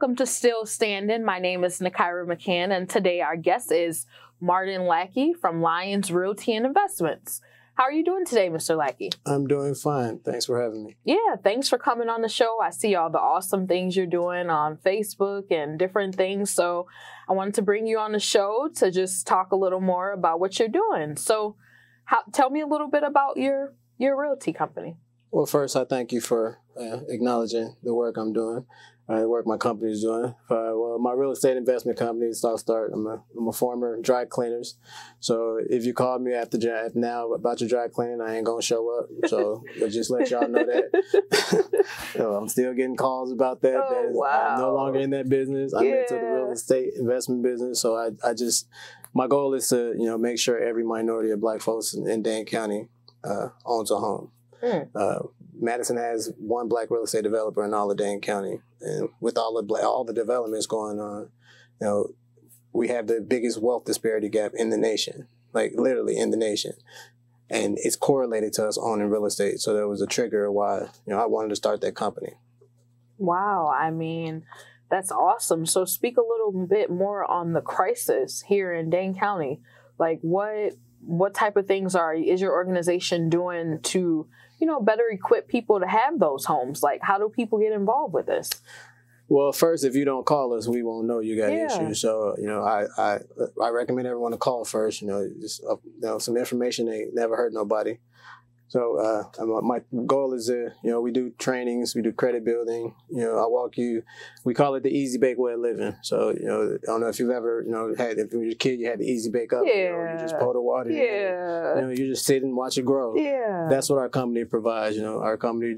Welcome to Still Standing. My name is Nakira McCann, and today our guest is Martin Lackey from Lyons Realty and Investments. How are you doing today, Mr. Lackey? I'm doing fine. Thanks for having me. Yeah, thanks for coming on the show. I see all the awesome things you're doing on Facebook and different things. So I wanted to bring you on the show to just talk a little more about what you're doing. So tell me a little bit about your realty company. Well, first, I thank you for acknowledging the work I'm doing, the work my company is doing. Well, my real estate investment company is Start. I'm a former dry cleaners. So if you call me now about your dry cleaning, I ain't going to show up. So I'll just let y'all know that. So I'm still getting calls about that. Oh, wow. I'm no longer in that business. I'm into the real estate investment business. So my goal is to, make sure every minority of Black folks in Dane County owns a home. Madison has one Black real estate developer in all of Dane County, and with all the developments going on, we have the biggest wealth disparity gap in the nation, like literally in the nation, and it's correlated to us owning real estate. So there was a trigger why I wanted to start that company. Wow, I mean, that's awesome. So speak a little bit more on the crisis here in Dane County. Like what type of things is your organization doing to better equip people to have those homes? Like, how do people get involved with this? Well, first, if you don't call us, we won't know you got issues. So, I recommend everyone to call first. Just some information ain't never hurt nobody. So, my goal is we do trainings, we do credit building. I walk you. We call it the easy bake way of living. So, I don't know if you've ever, if you were a kid, you had the easy bake up. Yeah. You just pour the water in. You just sit and watch it grow. Yeah. That's what our company provides. Our company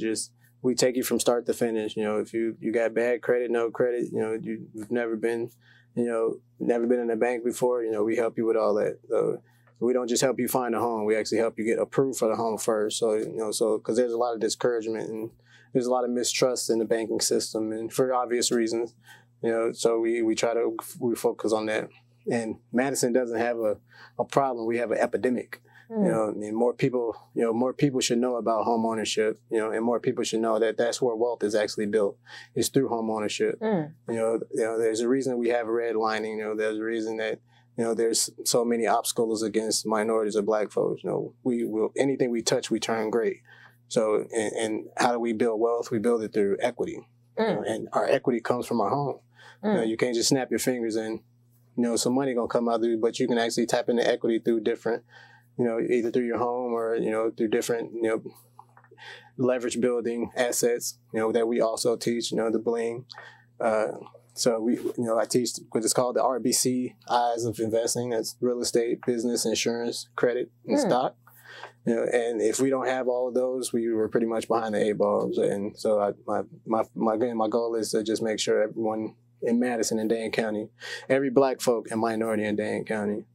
we take you from start to finish. If you got bad credit, no credit, you've never been in a bank before, we help you with all that. So we don't just help you find a home. We actually help you get approved for the home first. So, because there's a lot of discouragement and there's a lot of mistrust in the banking system, and for obvious reasons, so we focus on that. And Madison doesn't have a problem. We have an epidemic. And more people should know about home ownership, and more people should know that that's where wealth is actually built, is through home ownership. There's a reason we have redlining. There's a reason that there's so many obstacles against minorities or Black folks. Anything we touch, we turn great. So, and how do we build wealth? We build it through equity, and our equity comes from our home. You can't just snap your fingers and some money gonna come out of it, but you can actually tap into equity through different, either through your home or through different leverage building assets. That we also teach. The bling. So I teach what is called the RBC eyes of investing. That's real estate, business, insurance, credit, and stock. And if we don't have all of those, we were pretty much behind the eight balls. And so my goal is to just make sure everyone in Madison and Dane County, every Black folk and minority in Dane County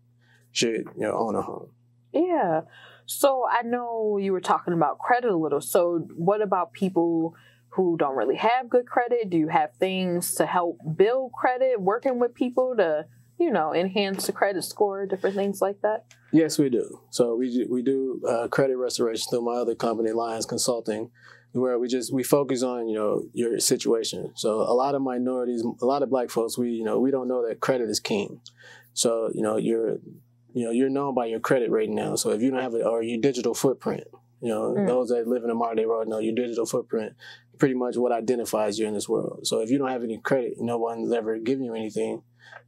should own a home. Yeah. So I know you were talking about credit a little. So what about people who don't really have good credit? Do you have things to help build credit, working with people to, enhance the credit score, different things like that? Yes, we do. So we do credit restoration through my other company, Lyons Consulting, where we focus on, your situation. So a lot of minorities, a lot of Black folks, we don't know that credit is king. So, you're known by your credit rating now. So if you don't have or your digital footprint, those that live in the modern day world know your digital footprint, pretty much what identifies you in this world. So if you don't have any credit, no one's ever given you anything,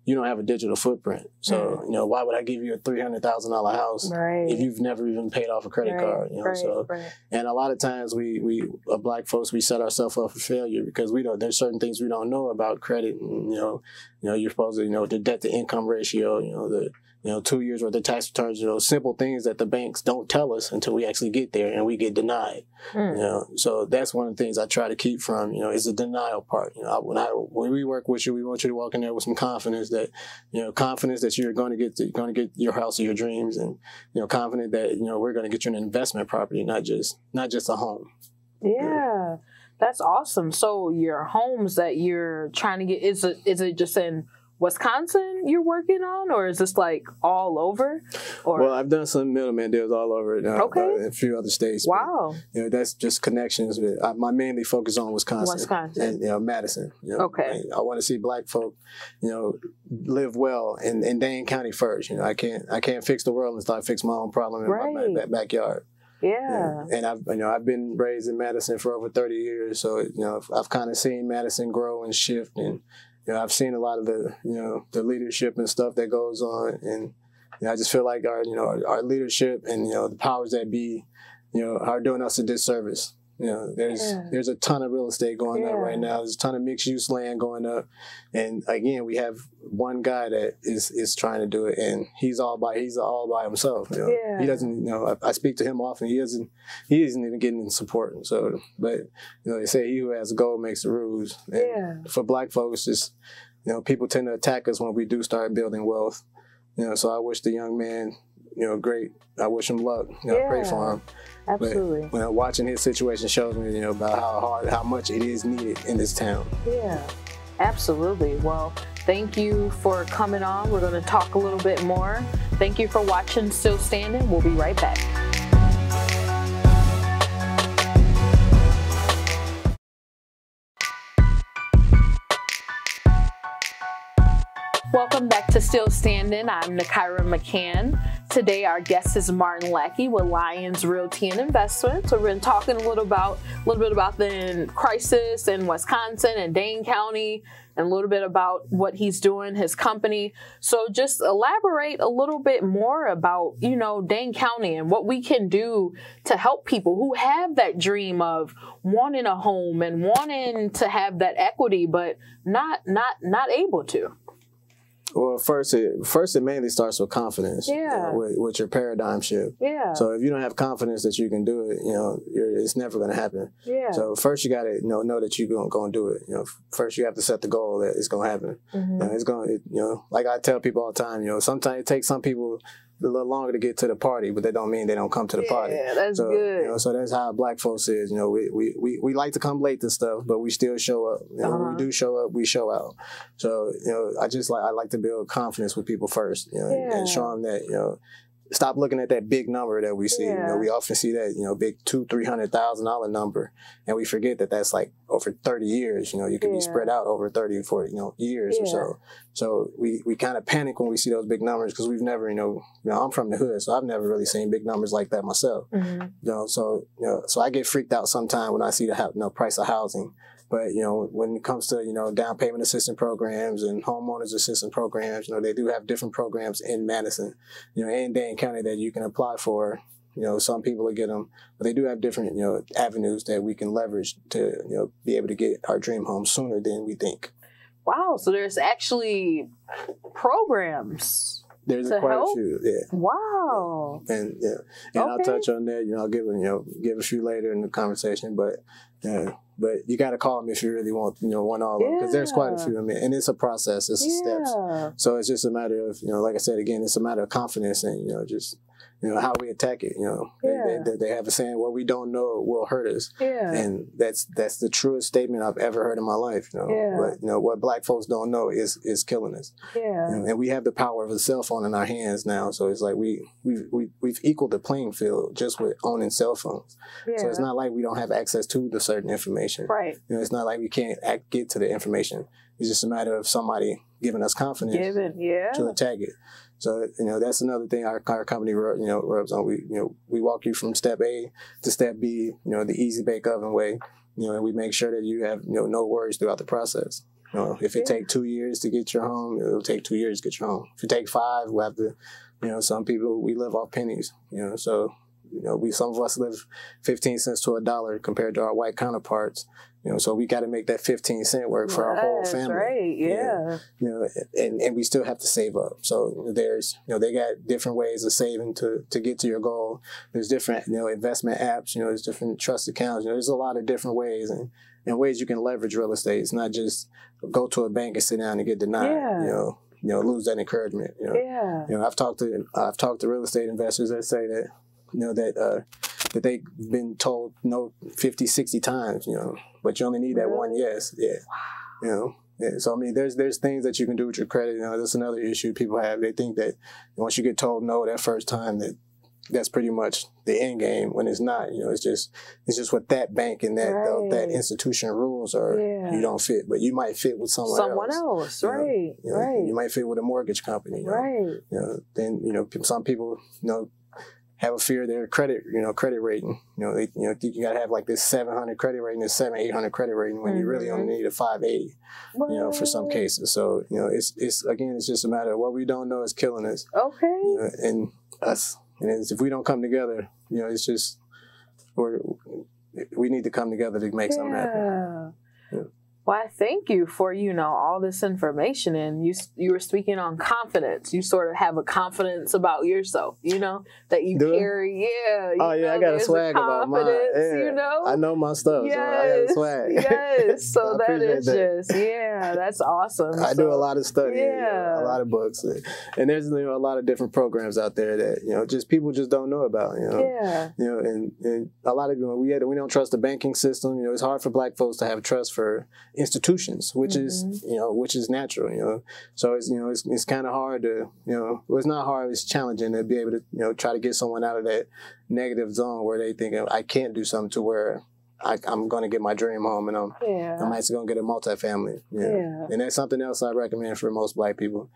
you don't have a digital footprint. So, why would I give you a $300,000 house if you've never even paid off a credit card? And a lot of times we Black folks, we set ourselves up for failure because there's certain things we don't know about credit. And, you're supposed to, the debt to income ratio, the 2 years worth of tax returns, simple things that the banks don't tell us until we actually get there and we get denied. So that's one of the things I try to keep from, is the denial part. When we work with you, we want you to walk in there with some confidence that you're going to get your house of your dreams, and, confident that, we're going to get you an investment property, not just a home. Yeah, that's awesome. So your homes that you're trying to get, is it just in Wisconsin you're working on, or is this like all over? Or Well, I've done some middleman deals all over okay. a few other states. Wow. But, you know, that's just connections. My mainly focus on Wisconsin. And, you know, Madison. You know, Okay. I want to see Black folk, you know, live well in Dane County first. You know, I can't fix the world until I fix my own problem in my backyard. Yeah. And I've been raised in Madison for over 30 years, so you know I've kind of seen Madison grow and shift, and you know I've seen a lot of the leadership and stuff that goes on, and you know, I just feel like our leadership and the powers that be, are doing us a disservice. You know, there's a ton of real estate going up right now. There's a ton of mixed use land going up, and again, we have one guy that is trying to do it, and he's all by himself. You know? He doesn't. You know, I speak to him often. He isn't even getting support. So, but you know, they say he who has a goal makes the rules. And for Black folks, just people tend to attack us when we do start building wealth. You know, so I wish the young man, great. I wish him luck. I pray for him. Absolutely. But watching his situation shows me, about how much it is needed in this town. Yeah, absolutely. Well, thank you for coming on. We're going to talk a little bit more. Thank you for watching Still Standing. We'll be right back. Welcome back to Still Standing. I'm Nakaira McCann. Today our guest is Martin Lackey with Lyons Realty and Investments. So we're going to talking a little bit about the crisis in Wisconsin and Dane County, and a little bit about what he's doing, his company. So just elaborate a little bit more about, Dane County and what we can do to help people who have that dream of wanting a home and wanting to have that equity, but not able to. Well, first it mainly starts with confidence. With your paradigm shift. So if you don't have confidence that you can do it, it's never going to happen. So first you got to know that you're going to do it. First you have to set the goal that it's going to happen. And it's going to, like I tell people all the time, sometimes it takes some people a little longer to get to the party, but that don't mean they don't come to the party. Yeah, that's good. So that's how Black folks is. We like to come late to stuff, but we still show up. When we do show up, we show out. So I like to build confidence with people first, and show them that stop looking at that big number that we see. We often see that big $200,000-$300,000 number, and we forget that that's like over 30 years. You could be spread out over 30, 40 years or so. So we kind of panic when we see those big numbers because we've never I'm from the hood, so I've never really seen big numbers like that myself. So I get freaked out sometimes when I see the price of housing. But, when it comes to, down payment assistance programs and homeowners assistance programs, they do have different programs in Madison, in Dane County that you can apply for. Some people will get them, but they do have different, avenues that we can leverage to, be able to get our dream home sooner than we think. Wow. So there's actually programs. There's quite a few, Wow. And I'll touch on that. I'll give a few later in the conversation, but you got to call me if you really want all of them, because there's quite a few. And it's a process. It's steps. So it's just a matter of like I said again, it's a matter of confidence and just how we attack it. They have a saying, what we don't know will hurt us. And that's the truest statement I've ever heard in my life. But what Black folks don't know is killing us. And we have the power of a cell phone in our hands now. So it's like we've equaled the playing field just with owning cell phones. So it's not like we don't have access to the certain information. Right. It's not like we can't get to the information. It's just a matter of somebody giving us confidence to attack it. So that's another thing our company rubs on. We walk you from step A to step B, the easy bake oven way, and we make sure that you have no worries throughout the process. If it take 2 years to get your home, it'll take 2 years to get your home. If it take 5, we'll have to, some people, we live off pennies, so some of us live 15 cents to $1 compared to our white counterparts. So we got to make that 15 cent work for our whole family. Right, and we still have to save up. So there's, they got different ways of saving to get to your goal. There's different, investment apps, there's different trust accounts. There's a lot of different ways and ways you can leverage real estate. It's not just go to a bank and sit down and get denied, lose that encouragement. I've talked to real estate investors that say that, that they've been told no 50, 60 times, but you only need that one yes. Yeah, so I mean, there's things that you can do with your credit. You know, that's another issue people have. They think that once you get told no that first time, that's pretty much the end game. When it's not. You know, it's just what that bank and that institution rules are. Yeah. You don't fit, but you might fit with someone else. Right? You know, right. You might fit with a mortgage company. You know? Right. You know, then some people have a fear of their credit rating. You gotta have like this 700 credit rating, this 800 credit rating when you really only need a 580. For some cases. So it's just a matter of what we don't know is killing us. Okay. And us, and if we don't come together, it's just we need to come together to make something happen. Yeah. Well, I thank you for, all this information, and you were speaking on confidence. You sort of have a confidence about yourself, that you carry. Yeah. I got a swag about mine. Yeah. I know my stuff, so I got a swag. Yes. So that is that's awesome. I do a lot of study, a lot of books, and there's a lot of different programs out there that just people just don't know about. And a lot of we don't trust the banking system. It's hard for Black folks to have trust for institutions, which is natural, So it's kind of hard to, it's not hard, it's challenging to be able to, try to get someone out of that negative zone where they think I can't do something to where I'm going to get my dream home and I'm actually going to get a multifamily. And that's something else I recommend for most Black people.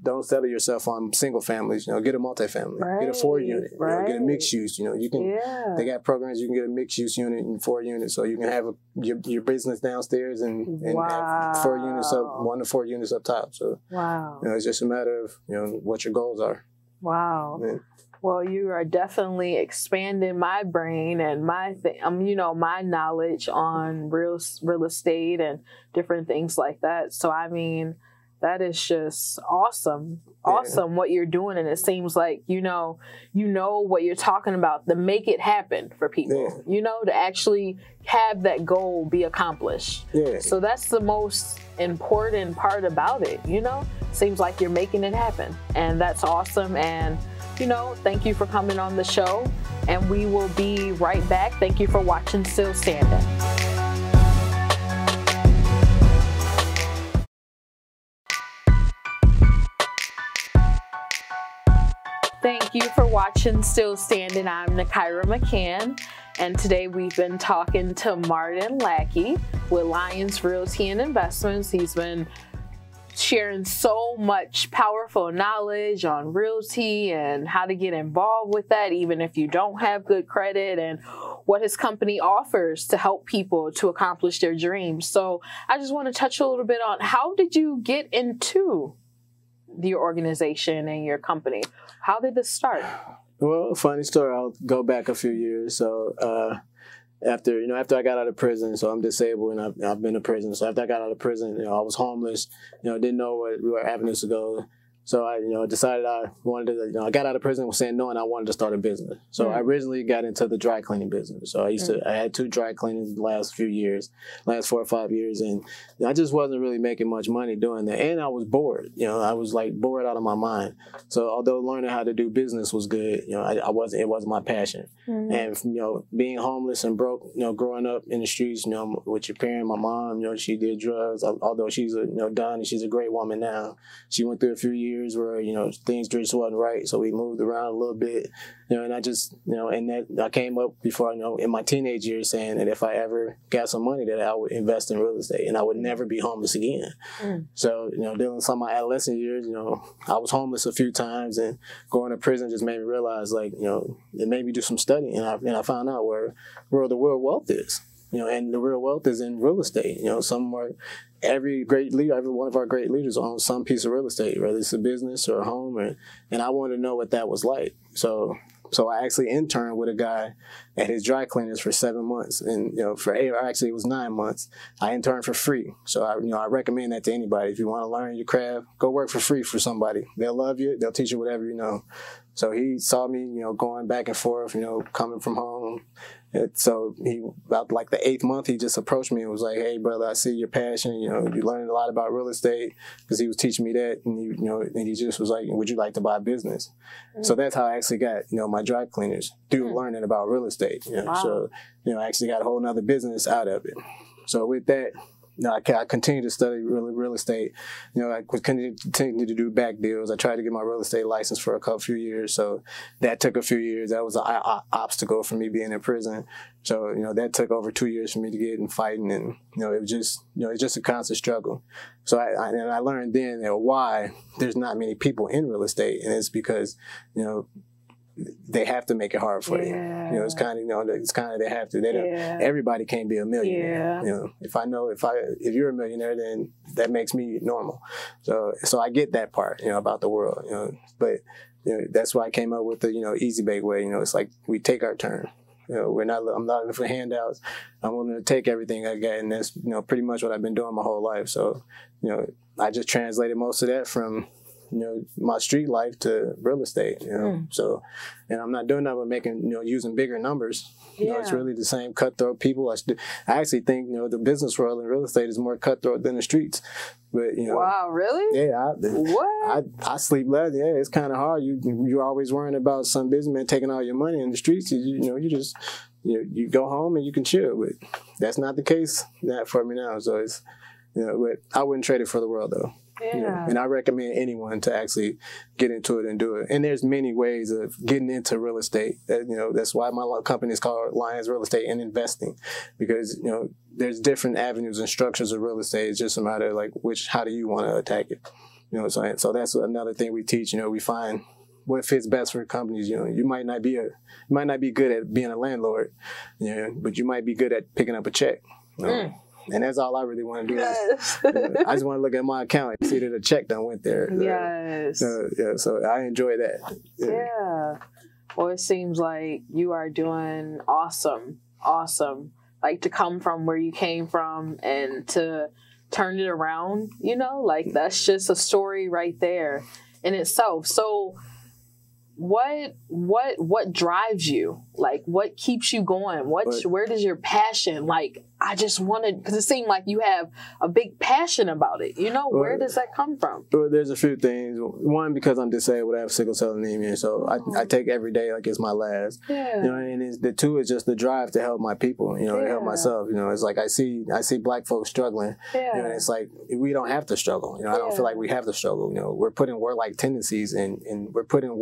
Don't settle yourself on single families. Get a multifamily, get a 4-unit, get a mixed use. They got programs you can get a mixed use unit and 4 units, so you can have your business downstairs and have 4 units up, 1 to 4 units up top. So it's just a matter of what your goals are. Wow. Yeah. Well, you are definitely expanding my brain and my my knowledge on real estate and different things like that. So, I mean, that is just awesome. Awesome what you're doing. And it seems like, you know what you're talking about, to make it happen for people, to actually have that goal be accomplished. Yeah. So that's the most important part about it, Seems like you're making it happen. And that's awesome. And thank you for coming on the show, and we will be right back. Thank you for watching Still Standing. Thank you for watching Still Standing. I'm Nakyra McCann, and today we've been talking to Martin Lackey with Lions Realty and Investments. He's been sharing so much powerful knowledge on realty and how to get involved with that, even if you don't have good credit, and what his company offers to help people to accomplish their dreams. So I just want to touch a little bit on, how did you get into your organization and your company? How did this start? Well, funny story. I'll go back a few years. So, after I got out of prison, so I'm disabled and I've been to prison. So after I got out of prison, I was homeless, didn't know what avenues to go. So I, decided I wanted to, I got out of prison saying no, and I wanted to start a business. So I originally got into the dry cleaning business. So I had 2 dry cleanings the last 4 or 5 years, and I just wasn't really making much money doing that. And I was bored, I was like bored out of my mind. So although learning how to do business was good, it wasn't my passion. And, being homeless and broke, growing up in the streets, with your parent, my mom, she did drugs, although she's done and she's a great woman now. She went through a few years where things just wasn't right, so we moved around a little bit, and I just and that I came up before in my teenage years saying that if I ever got some money, that I would invest in real estate and I would never be homeless again. So during some of my adolescent years, I was homeless a few times, and going to prison just made me realize, like, it made me do some studying, and I found out where the real wealth is. And the real wealth is in real estate. Every one of our great leaders owns some piece of real estate, whether it's a business or a home, and I wanted to know what that was like. So I actually interned with a guy at his dry cleaners for 7 months, and actually it was 9 months. I interned for free. So I recommend that to anybody. If you want to learn your craft, go work for free for somebody. They'll love you. They'll teach you whatever you know. So he saw me, going back and forth, coming from home. So about like the 8th month, he just approached me and was like, "Hey, brother, I see your passion. You learned a lot about real estate," because he was teaching me that, and and he just was like, "Would you like to buy a business?" So that's how I actually got my dry cleaners, through learning about real estate. Wow. So I actually got a whole nother business out of it. So with that, I continued to study real estate. I continued to do back deals. I tried to get my real estate license for a few years, so that took a few years. That was an obstacle for me being in prison. So that took over 2 years for me to get in fighting, and it was just it's just a constant struggle. So I learned then why there's not many people in real estate, and it's because they have to make it hard for you. It's kind of they have to. They don't, everybody can't be a millionaire. If you're a millionaire, then that makes me normal. So I get that part, about the world. But that's why I came up with the easy bake way. It's like we take our turn. I'm not looking for handouts. I'm willing to take everything I get, and that's pretty much what I've been doing my whole life. So I just translated most of that from my street life to real estate, So, and I'm not doing that with making, using bigger numbers. It's really the same cutthroat people. I actually think, the business world in real estate is more cutthroat than the streets. But, wow, really? Yeah. What? I sleep less. Yeah, it's kind of hard. You're always worrying about some businessman taking all your money in the streets. You go home and you can chill. But that's not the case for me now. So it's, but I wouldn't trade it for the world though. Yeah. And I recommend anyone to actually get into it and do it. And there's many ways of getting into real estate. That's why my company is called Lions Real Estate and Investing, because there's different avenues and structures of real estate. It's just a matter of how do you want to attack it? So that's another thing we teach. We find what fits best for companies. You might not be good at being a landlord, but you might be good at picking up a check. And that's all I really want to do. Yes. I just want to look at my account and see that a check done went there. Yes. So I enjoy that. Yeah. Well, it seems like you are doing awesome. Like to come from where you came from and to turn it around, that's just a story right there in itself. So what drives you? Like, what keeps you going? Where does your passion, I just wanted, because it seemed like you have a big passion about it. Where does that come from? Well, there's a few things. One, because I'm disabled, I have sickle cell anemia, so I take every day like it's my last. Yeah. And the two is just the drive to help my people, to help myself. It's like I see Black folks struggling. Yeah. And it's like we don't have to struggle. I don't feel like we have to struggle. We're put in warlike tendencies, and we're put in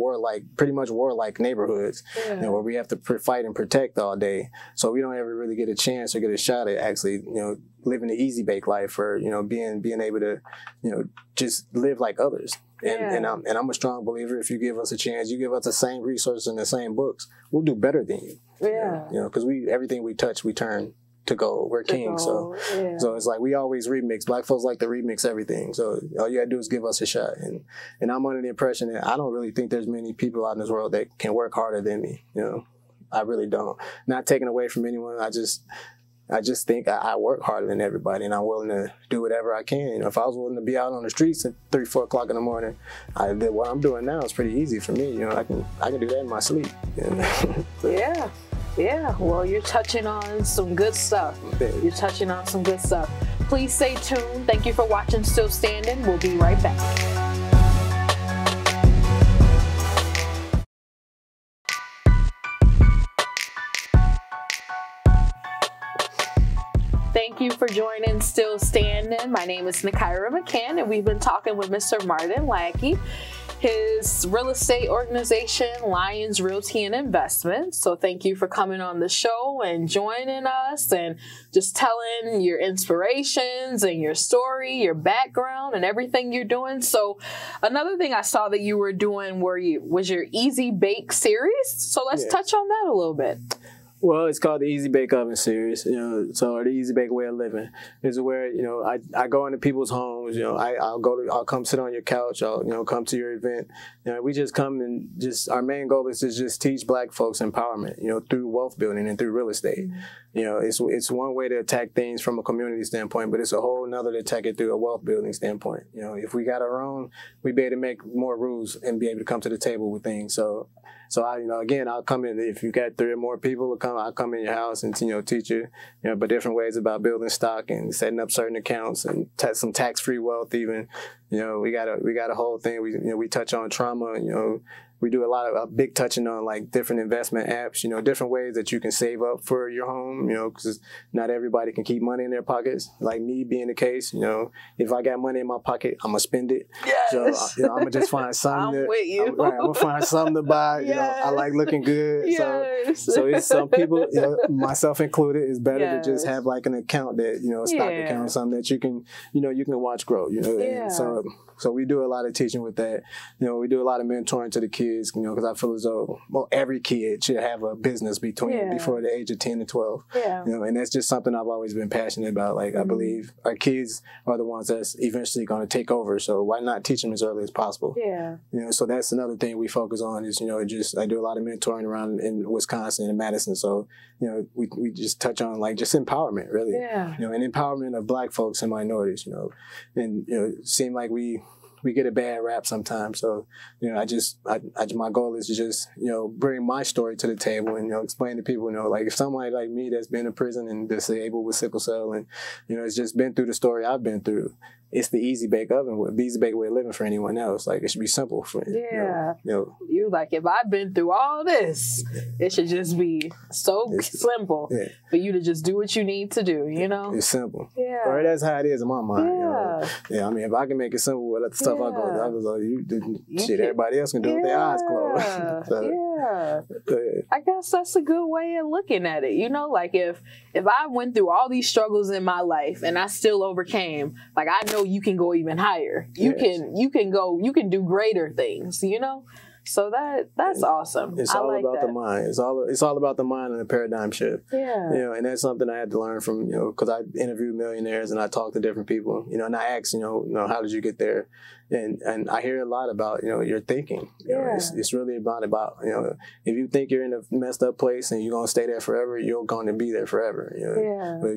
pretty much warlike neighborhoods, where we have to fight and protect all day. So we don't ever really get a chance or get a shot at actually, living the easy bake life, or being able to, just live like others. And I'm a strong believer. If you give us a chance, you give us the same resources and the same books, we'll do better than you. Yeah. Because everything we touch, we turn to gold. We're kings. So it's like we always remix. Black folks like to remix everything. So all you gotta do is give us a shot. And I'm under the impression that I don't really think there's many people out in this world that can work harder than me. I really don't. Not taking away from anyone. I just think I work harder than everybody, and I'm willing to do whatever I can. If I was willing to be out on the streets at 3, 4 o'clock in the morning, what I'm doing now is pretty easy for me. I can do that in my sleep. Yeah. Well, you're touching on some good stuff. Please stay tuned. Thank you for watching Still Standing. We'll be right back. Thank you for joining Still Standing. My name is Nakaira McCann, and we've been talking with Mr. Martin Lackey, his real estate organization, Lions Realty and Investments. So thank you for coming on the show and joining us and just telling your inspirations and your story, your background, and everything you're doing. So another thing I saw that you were doing was your Easy Bake series. So let's touch on that a little bit. Well, it's called the Easy Bake Oven series, so the Easy Bake way of living is where, I go into people's homes, I'll come sit on your couch, I'll, come to your event. We just come and our main goal is to just teach Black folks empowerment, through wealth building and through real estate. It's one way to attack things from a community standpoint, but it's a whole nother to attack it through a wealth building standpoint. If we got our own, we'd be able to make more rules and be able to come to the table with things. So again, I'll come in. If you got 3 or more people, I'll come in your house and teach you, but different ways about building stock and setting up certain accounts and some tax-free wealth. Even, we got a whole thing. We touch on trauma. we do a lot of big touching on like different investment apps, you know, different ways that you can save up for your home, you know, because not everybody can keep money in their pockets. Like me being the case, you know, if I got money in my pocket, I'm gonna spend it. Yes. So you know, I'm gonna just find something. I'm with you. I'm gonna find something to buy. You know, I like looking good. Yes. So it's some people, you know, myself included, it's better Yes. to just have like an account that, you know, a stock account, something that you can, you know, you can watch grow. You know, and so we do a lot of teaching with that. You know, we do a lot of mentoring to the kids. You know, because I feel as though every kid should have a business before the age of 10 to 12. Yeah. You know, and that's just something I've always been passionate about. Like I believe our kids are the ones that's eventually going to take over. So why not teach them as early as possible? Yeah. You know, so that's another thing we focus on is, you know, just I do a lot of mentoring around in Wisconsin and Madison. So, you know, we just touch on like just empowerment, really. Yeah. You know, and empowerment of Black folks and minorities, you know. And, you know, it seems like we get a bad rap sometimes. So, you know, my goal is to just, you know, bring my story to the table and, you know, explain to people, you know, like if somebody like me that's been in prison and disabled with sickle cell and, you know, it's just been through the story I've been through, it's the easy bake way of living for anyone else. Like it should be simple for you. Yeah. You know, You like, if I've been through all this, it should just be so simple for you to just do what you need to do, you know? It's simple. Yeah. Or that's how it is in my mind. Yeah. You know? Yeah, I mean, if I can make it simple with the stuff I go through, I was like, everybody else can do it with their eyes closed. So, I guess that's a good way of looking at it. You know, like if I went through all these struggles in my life and I still overcame, like I know you can go even higher. You can do greater things, you know? So that's awesome. It's all about the mind. It's all about the mind and the paradigm shift. Yeah. You know, and that's something I had to learn from, you know, because I interviewed millionaires and I talked to different people, you know, and I asked, you know, how did you get there? And I hear a lot about, you know, your thinking. You know, it's really about, you know, if you think you're in a messed up place and you're going to stay there forever, you're going to be there forever. You know? But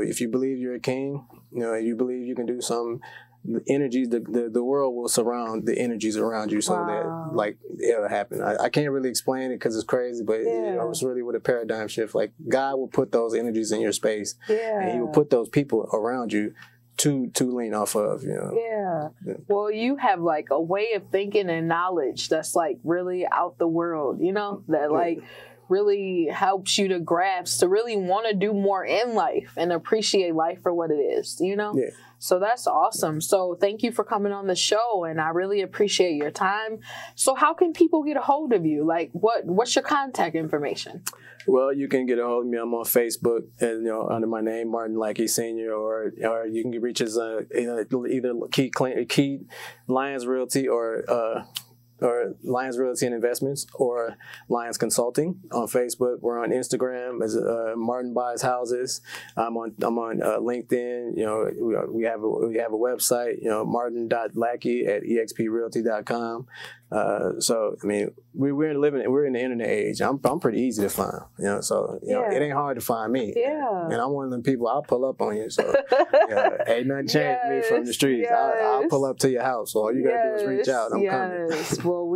if you believe you're a king, you know, and you believe you can do something, the energies, the world will surround the energies around you so that like it'll happen. I can't really explain it because it's crazy, but you know, it's really with a paradigm shift. Like God will put those energies in your space, and He will put those people around you to lean off of. You know. Yeah. Well, you have like a way of thinking and knowledge that's like really out the world. You know, that like really helps you to grasp, to really want to do more in life and appreciate life for what it is. You know. Yeah. So that's awesome. So thank you for coming on the show, and I really appreciate your time. So how can people get a hold of you? Like, what's your contact information? Well, you can get a hold of me. I'm on Facebook, and you know, under my name, Martin Lackey Sr., or you can reach us either Key Lions Realty or Lions Realty and Investments or Lions Consulting on Facebook. We're on Instagram as Martin Buys Houses. I'm on LinkedIn. You know, we have a website. You know, martin.lackey@exprealty.com. So I mean, we're in the internet age. I'm pretty easy to find. You know, so you know, it ain't hard to find me. Yeah. And I'm one of them people. I'll pull up on you. So ain't nothing changed me from the streets. I'll pull up to your house. So all you gotta do is reach out. I'm coming. Well,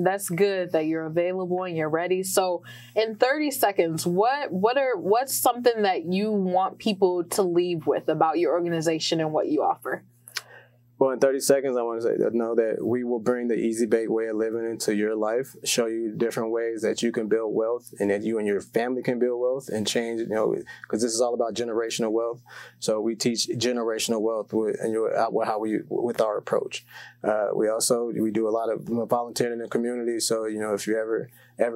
that's good that you're available and you're ready. So in 30 seconds, what's something that you want people to leave with about your organization and what you offer? Well, in 30 seconds, I want to say know that we will bring the easy bake way of living into your life, show you different ways that you can build wealth and that you and your family can build wealth and change, you know, because this is all about generational wealth. So we teach generational wealth with our approach. We do a lot of volunteering in the community. So, you know, if you ever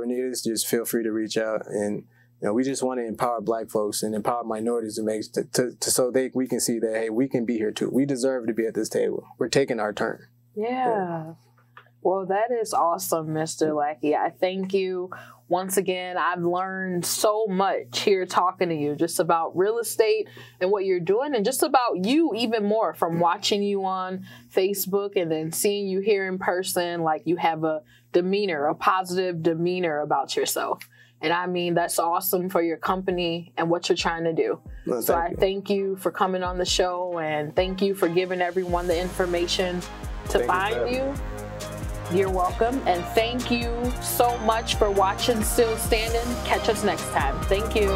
need us, just feel free to reach out. And you know, we just want to empower Black folks and empower minorities so we can see that, hey, we can be here too. We deserve to be at this table. We're taking our turn. Yeah. Well, that is awesome, Mr. Lackey. I thank you. Once again, I've learned so much here talking to you just about real estate and what you're doing, and just about you even more from watching you on Facebook and then seeing you here in person. Like, you have a positive demeanor about yourself. And I mean, that's awesome for your company and what you're trying to do. Well, so I thank you for coming on the show, and thank you for giving everyone the information to find you. You're welcome. And thank you so much for watching Still Standing. Catch us next time. Thank you.